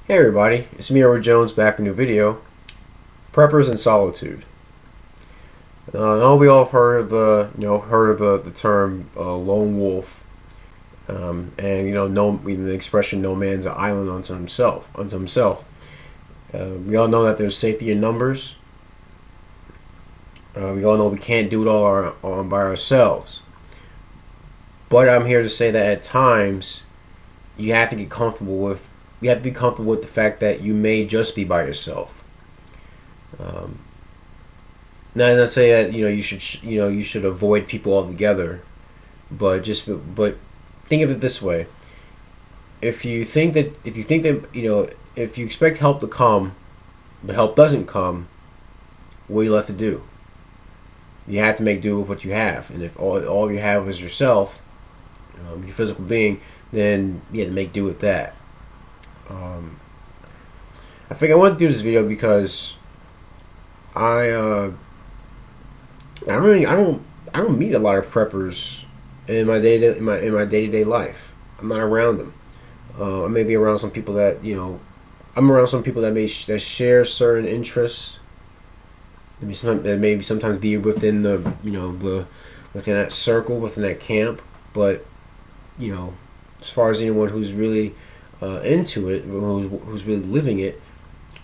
Hey everybody, it's me, Edward Jones, back with a new video. Preppers in solitude. I know we all have heard of the term lone wolf, and no, even the expression "no man's an island unto himself." We all know that there's safety in numbers. We all know we can't do it all by ourselves. But I'm here to say that at times you have to get comfortable with. You have to be comfortable with the fact that you may just be by yourself. Um, not say that you should avoid people altogether, but think of it this way: if you expect help to come, but help doesn't come, what are you left to do? You have to make do with what you have, and if all you have is yourself, your physical being, then you have to make do with that. Um, I think I want to do this video because I I don't really, I don't meet a lot of preppers in my day to day life. I'm not around them. I may be around some people that I'm around some people that share certain interests. Maybe sometimes be within the within that circle, within that camp. But as far as anyone who's really into it, who's really living it,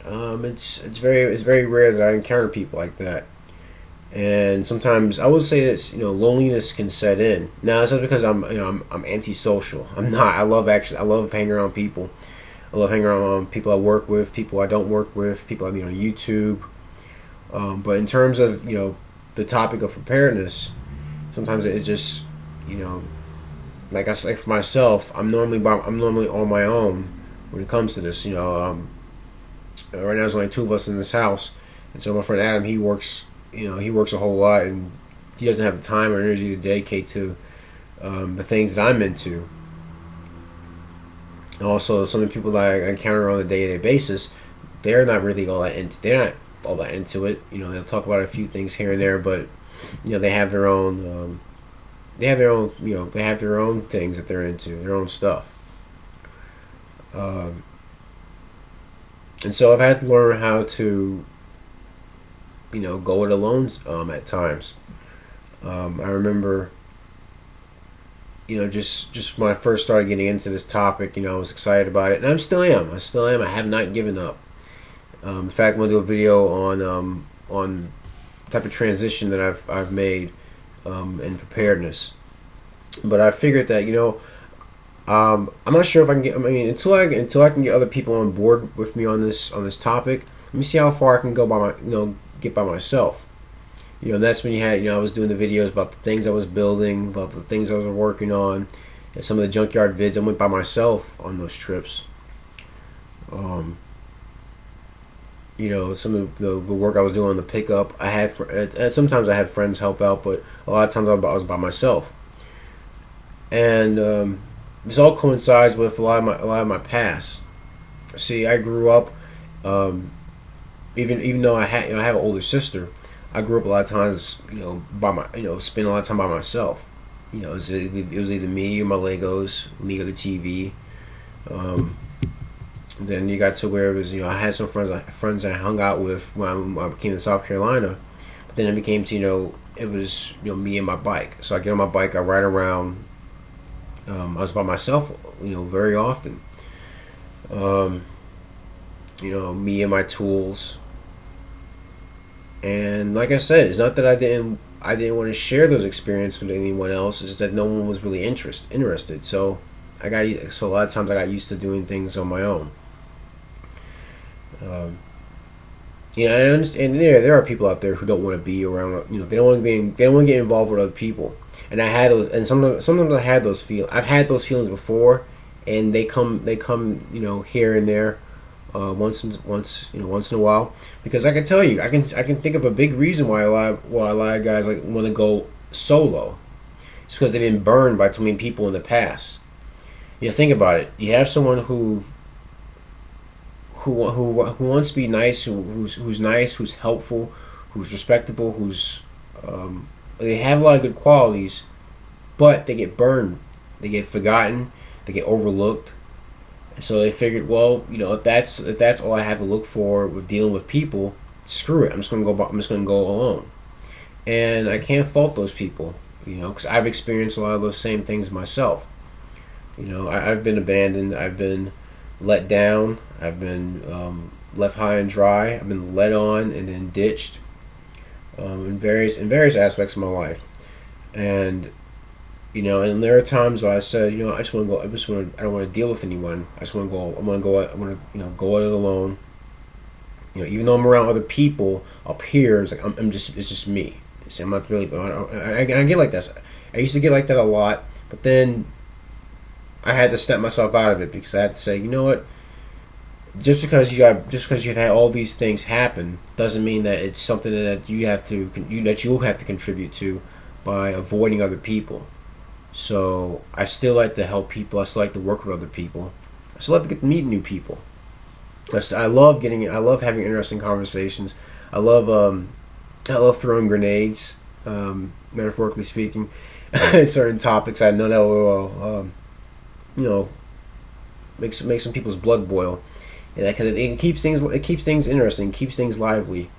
it's very rare that I encounter people like that. And sometimes I would say this, loneliness can set in. Now it's not because I'm antisocial. I'm not. I love hanging around people. I love hanging around people I work with, people I don't work with, people I meet on YouTube. But in terms of the topic of preparedness, sometimes it's just you know like I say for myself, I'm normally on my own when it comes to this. Right now there's only two of us in this house, and so my friend Adam, he works a whole lot, and he doesn't have the time or energy to dedicate to the things that I'm into. And also, some of the people that I encounter on a day-to-day basis, they're not all that into it. They'll talk about a few things here and there, but they have their own they have their own things that they're into, their own stuff. Um, and so I've had to learn how to go it alone at times. I remember, just when I first started getting into this topic, I was excited about it, and I still am. I have not given up. In fact, I'm gonna do a video on the type of transition that I've made in preparedness. But I figured that I'm not sure if I can get. I mean, until I can get other people on board with me on this topic. Let me see how far I can go get by myself. That's when I was doing the videos about the things I was building, about the things I was working on, and some of the junkyard vids. I went by myself on those trips. Um, some of the work I was doing on the pickup, and sometimes I had friends help out, but a lot of times I was by myself. And this all coincides with a lot of my past. See, I grew up, even though I have an older sister. I grew up a lot of times, by my, spending a lot of time by myself. It was either me or my Legos, me or the TV. Then you got to where it was, I had some friends I hung out with when I came to South Carolina. But then it became it was, me and my bike. So I get on my bike, I ride around. I was by myself, very often. Um, Me and my tools. And like I said, it's not that I didn't want to share those experiences with anyone else. It's just that no one was really interested. So a lot of times I got used to doing things on my own. Um, I understand. And there are people out there who don't want to be around. They don't want to get involved with other people. And I had those, and sometimes I had those feel. I've had those feelings before, and they come here and there, once in a while. Because I can tell you, I can think of a big reason why a lot of guys want to go solo. It's because they've been burned by too many people in the past. Think about it. You have someone who wants to be nice, who's nice, who's helpful, who's respectable, they have a lot of good qualities, but they get burned, they get forgotten, they get overlooked, And so they figured, well, if that's all I have to look for with dealing with people, screw it. I'm just gonna go alone. And I can't fault those people, because I've experienced a lot of those same things myself. I've been abandoned. I've been let down. I've been left high and dry. I've been led on and then ditched in various aspects of my life. And and there are times where I said, I just want to go. I don't want to deal with anyone. I just want to go. I want to go. I want to go at it alone. Even though I'm around other people up here, it's like it's just me. See, I'm not really. I get like that. I used to get like that a lot, but then I had to snap myself out of it because I had to say, you know what? Just because you've had all these things happen doesn't mean that it's something that you'll have to contribute to by avoiding other people. So I still like to help people. I still like to work with other people. I still like to get to meet new people. I love having interesting conversations. I love throwing grenades, metaphorically speaking, certain topics. I know that will, make some people's blood boil, and because it keeps things interesting, keeps things lively.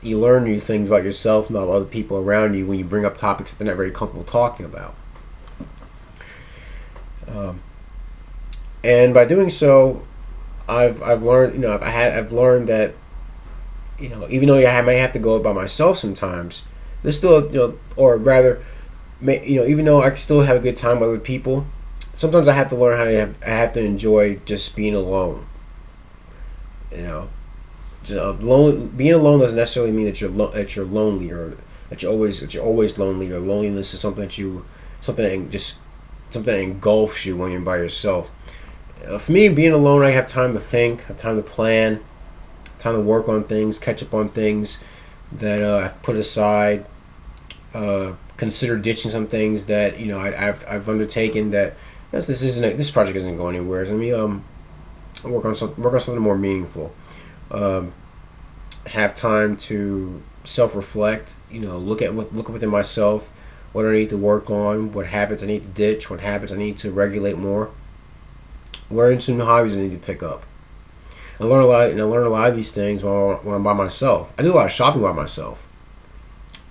You learn new things about yourself and about other people around you when you bring up topics that they're not very comfortable talking about. And by doing so, I've learned I've learned that even though I might have to go by myself sometimes, there's still or rather, even though I can still have a good time with other people, sometimes I have to learn I have to enjoy just being alone. Being alone doesn't necessarily mean that you're lonely or that you're always lonely, or loneliness is something that engulfs you when you're by yourself. For me, being alone, I have time to think, have time to plan, time to work on things, catch up on things that I've put aside, consider ditching some things that I've undertaken that this project isn't going anywhere. So let me work on something more meaningful. Have time to self-reflect. Look within myself. What I need to work on. What habits I need to ditch. What habits I need to regulate more. Learn some new hobbies I need to pick up. I learn a lot of these things when I'm by myself. I do a lot of shopping by myself.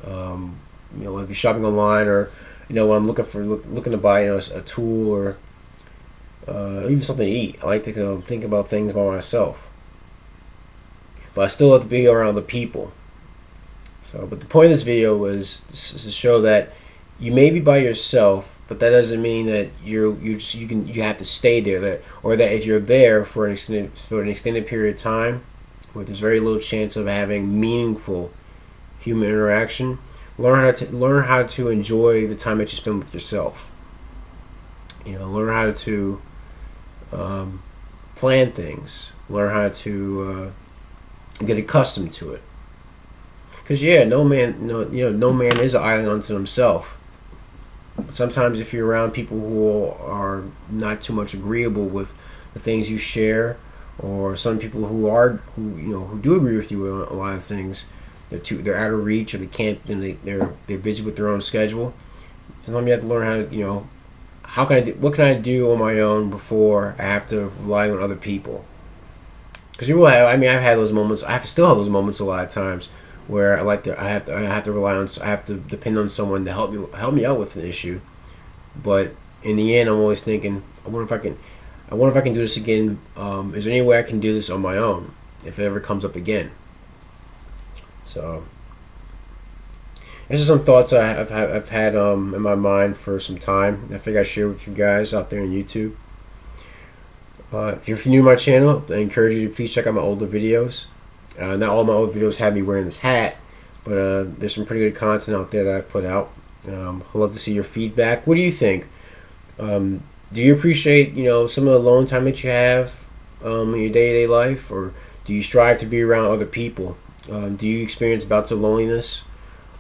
Whether it be shopping online or when I'm looking to buy a tool or even something to eat. I like to think about things by myself. But I still have to be around the people. But the point of this video is to show that you may be by yourself, but that doesn't mean that you have to stay there. That if you're there for an extended period of time, where there's very little chance of having meaningful human interaction, learn how to enjoy the time that you spend with yourself. Learn how to plan things. Learn how to get accustomed to it. Because no man is an island unto himself. But sometimes if you're around people who are not too much agreeable with the things you share, or some people who do agree with you on a lot of things, they're out of reach, or they can't, and they're busy with their own schedule. Sometimes you have to learn what can I do on my own before I have to rely on other people. Because I've had those moments. I still have those moments a lot of times where I have to depend on someone to help me out with an issue. But in the end, I'm always thinking, I wonder if I can do this again. Is there any way I can do this on my own if it ever comes up again? So, these are some thoughts I've had in my mind for some time. I figure I share with you guys out there on YouTube. If you're new to my channel, I encourage you to please check out my older videos. Not all my old videos have me wearing this hat, but there's some pretty good content out there that I've put out. I'd love to see your feedback. What do you think? Do you appreciate some of the alone time that you have in your day-to-day life, or do you strive to be around other people? Do you experience bouts of loneliness,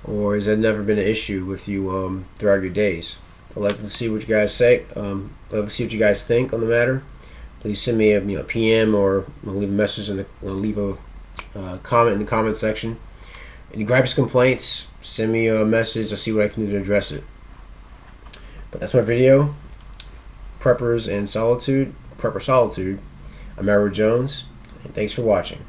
or has that never been an issue with you throughout your days? I'd like to see what you guys say. I'd love to see what you guys think on the matter. Please send me a PM or leave a message and leave a comment in the comment section. Any gripes, complaints, send me a message. I'll see what I can do to address it. But that's my video. Preppers and Solitude. Prepper Solitude. I'm Edward Jones, and thanks for watching.